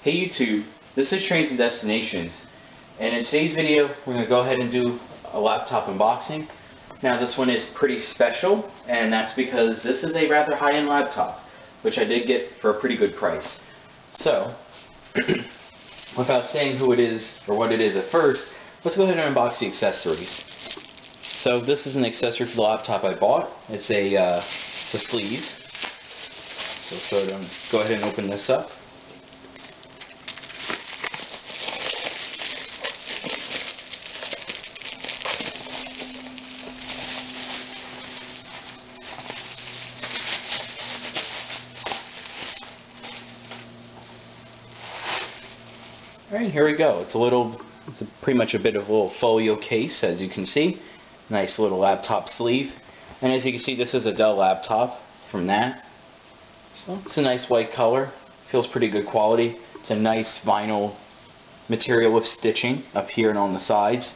Hey YouTube, this is Trains and Destinations, and in today's video we're going to go ahead and do a laptop unboxing. Now this one is pretty special, and that's because this is a rather high-end laptop, which I did get for a pretty good price. So, without saying who it is or what it is at first, let's go ahead and unbox the accessories. So this is an accessory for the laptop I bought. It's a sleeve. So go ahead and open this up. Alright, here we go. It's pretty much a bit of a little folio case, as you can see. Nice little laptop sleeve. And as you can see, this is a Dell laptop from that. So it's a nice white color. Feels pretty good quality. It's a nice vinyl material with stitching up here and on the sides.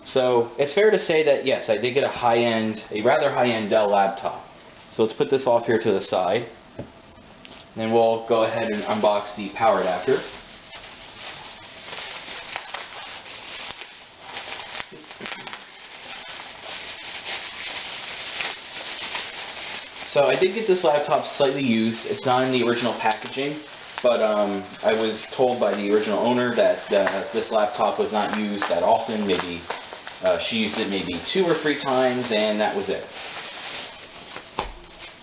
So it's fair to say that yes, I did get a rather high-end Dell laptop. So let's put this off here to the side. Then we'll go ahead and unbox the power adapter. So I did get this laptop slightly used. It's not in the original packaging, but I was told by the original owner that this laptop was not used that often. Maybe she used it maybe 2 or 3 times, and that was it.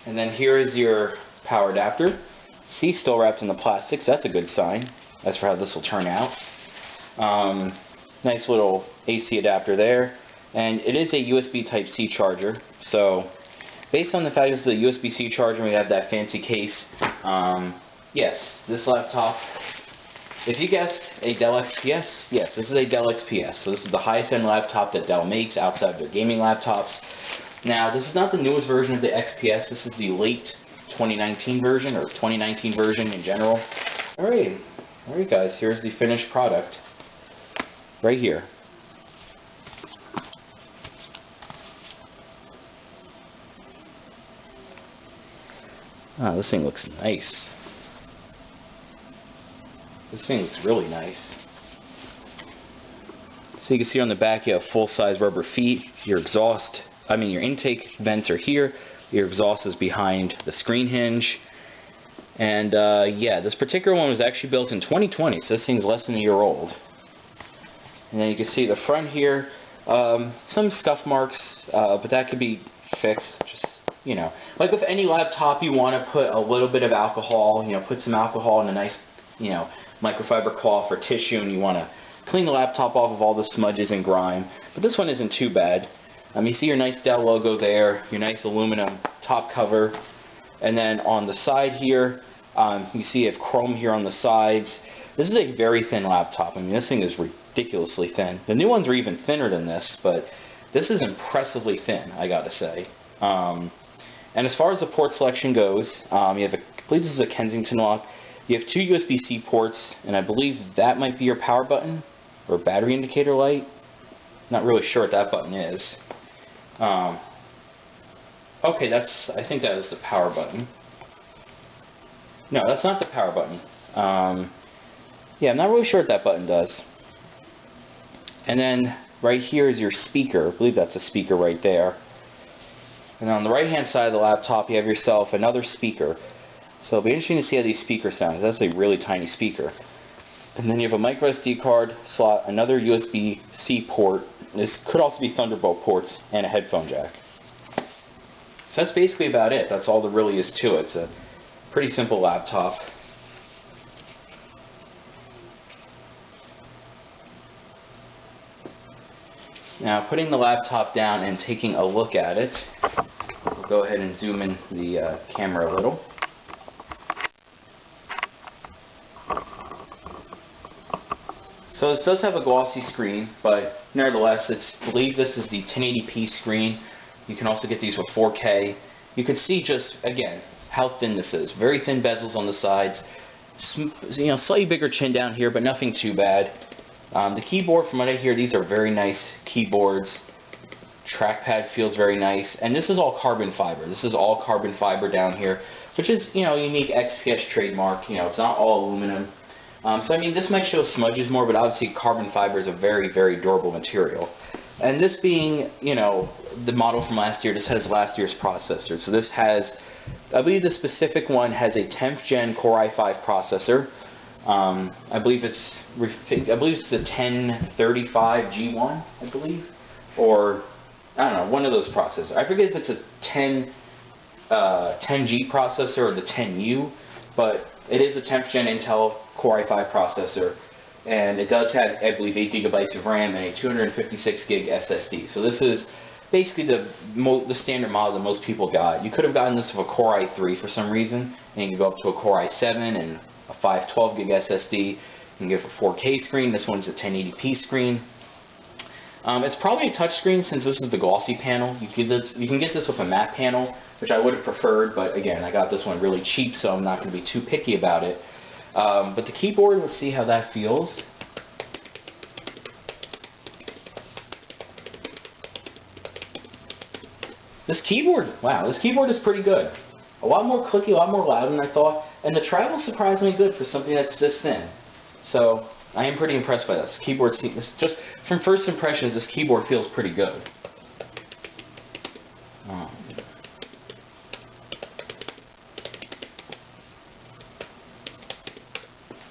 And then here is your power adapter. See, still wrapped in the plastics. That's a good sign as for how this will turn out. Nice little AC adapter there, and it is a USB Type-C charger. So based on the fact this is a USB-C charger and we have that fancy case, yes, this laptop, if you guessed a Dell XPS, yes, this is a Dell XPS. So this is the highest end laptop that Dell makes outside of their gaming laptops. Now, this is not the newest version of the XPS. This is the late 2019 version, or 2019 version in general. Alright guys, here's the finished product. Right here. Ah, this thing looks nice. This thing looks really nice. So you can see on the back you have full-size rubber feet. Your intake vents are here. Your exhaust is behind the screen hinge. And yeah, this particular one was actually built in 2020, so this thing's less than a year old. And then you can see the front here, some scuff marks, but that could be fixed. Just, you know, like with any laptop, you want to put a little bit of alcohol, put some alcohol in a nice, microfiber cloth or tissue, and you want to clean the laptop off of all the smudges and grime. But this one isn't too bad. You see your nice Dell logo there, your nice aluminum top cover, and then on the side here, you see you have chrome here on the sides. This is a very thin laptop. This thing is ridiculously thin. The new ones are even thinner than this, but this is impressively thin, I gotta say. And as far as the port selection goes, I believe this is a Kensington lock. You have 2 USB-C ports, and I believe that might be your power button or battery indicator light. Not really sure what that button is. Okay, I think that is the power button. No, that's not the power button. Yeah, I'm not really sure what that button does. And then right here is your speaker. I believe that's a speaker right there. And on the right hand side of the laptop you have yourself another speaker. So it'll be interesting to see how these speakers sound. That's a really tiny speaker. And then you have a micro SD card slot, another USB-C port. This could also be Thunderbolt ports, and a headphone jack. So that's basically about it. That's all there really is to it. It's a pretty simple laptop. Now, putting the laptop down and taking a look at it, we'll go ahead and zoom in the camera a little. So this does have a glossy screen, but nevertheless, I believe this is the 1080p screen. You can also get these with 4K. You can see just, again, how thin this is. Very thin bezels on the sides. Slightly bigger chin down here, but nothing too bad. The keyboard, from what I hear, these are very nice keyboards. Trackpad feels very nice, and this is all carbon fiber. This is all carbon fiber down here, which is, unique XPS trademark. It's not all aluminum. So I mean, this might show smudges more, but obviously carbon fiber is a very, very durable material. And this being, you know, the model from last year, this has last year's processor. So this has, I believe the specific one has a 10th gen Core i5 processor. I believe it's the 1035 G1, I believe, or I don't know, one of those processors. I forget if it's a 10G processor or the 10U, but it is a 10th gen Intel Core i5 processor, and it does have, I believe, 8 GB of RAM and a 256 gig SSD. So this is basically the standard model that most people got. You could have gotten this with a Core i3 for some reason, and you can go up to a Core i7 and a 512 gig SSD. You can get a 4K screen. This one's a 1080p screen. It's probably a touch screen since this is the glossy panel. You can get this with a matte panel, which I would have preferred, but again, I got this one really cheap, so I'm not going to be too picky about it. But the keyboard, let's see how that feels. This keyboard, wow, this keyboard is pretty good. A lot more clicky, a lot more loud than I thought, and the travel is surprisingly good for something that's this thin. So I am pretty impressed by this keyboard. Just from first impressions, this keyboard feels pretty good.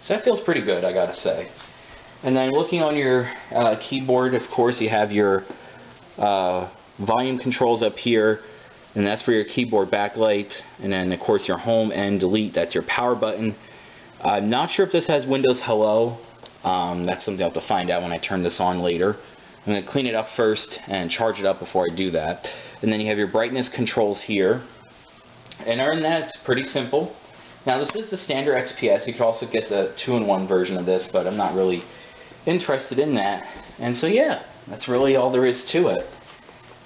So that feels pretty good, I gotta say. And then looking on your keyboard, of course, you have your volume controls up here, and that's for your keyboard backlight. And then, of course, your home and delete, that's your power button. I'm not sure if this has Windows Hello. That's something I'll have to find out when I turn this on later. I'm going to clean it up first and charge it up before I do that. And then you have your brightness controls here. And other than that, it's pretty simple. Now, this is the standard XPS. You can also get the 2-in-1 version of this, but I'm not really interested in that. And so, yeah, that's really all there is to it.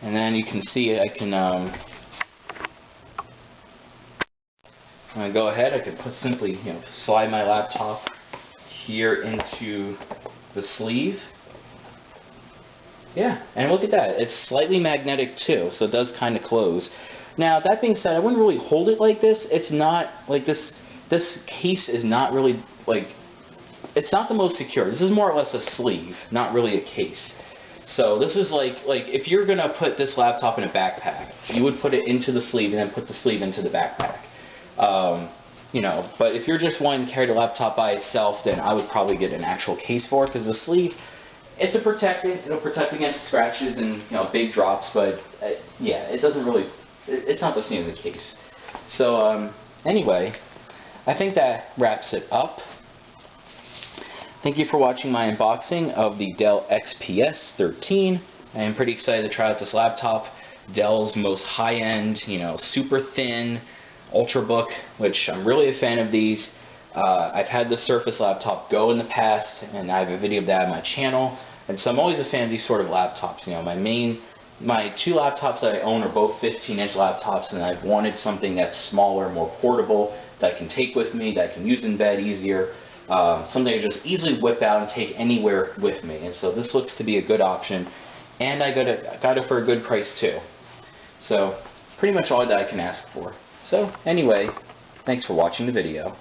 And then you can see I can I'm going to go ahead. I could simply, slide my laptop here into the sleeve. Yeah, and look at that. It's slightly magnetic too, so it does kind of close. Now, that being said, I wouldn't really hold it like this. It's not like this case is not really like, it's not the most secure. This is more or less a sleeve, not really a case. So this is like if you're going to put this laptop in a backpack, you would put it into the sleeve and then put the sleeve into the backpack. But if you're just wanting to carry the laptop by itself, then I would probably get an actual case for it, because the sleeve, it's a protectant. It'll protect against scratches and big drops, but yeah, it doesn't really. It's not the same as a case. So anyway, I think that wraps it up. Thank you for watching my unboxing of the Dell XPS 13. I am pretty excited to try out this laptop. Dell's most high-end, super thin Ultrabook, which I'm really a fan of these. I've had the Surface laptop go in the past, and I have a video of that on my channel. And so I'm always a fan of these sort of laptops. My two laptops that I own are both 15-inch laptops, and I've wanted something that's smaller, more portable, that I can take with me, that I can use in bed easier. Something I just easily whip out and take anywhere with me. And so this looks to be a good option, and I got it for a good price too. So pretty much all that I can ask for. So anyway, thanks for watching the video.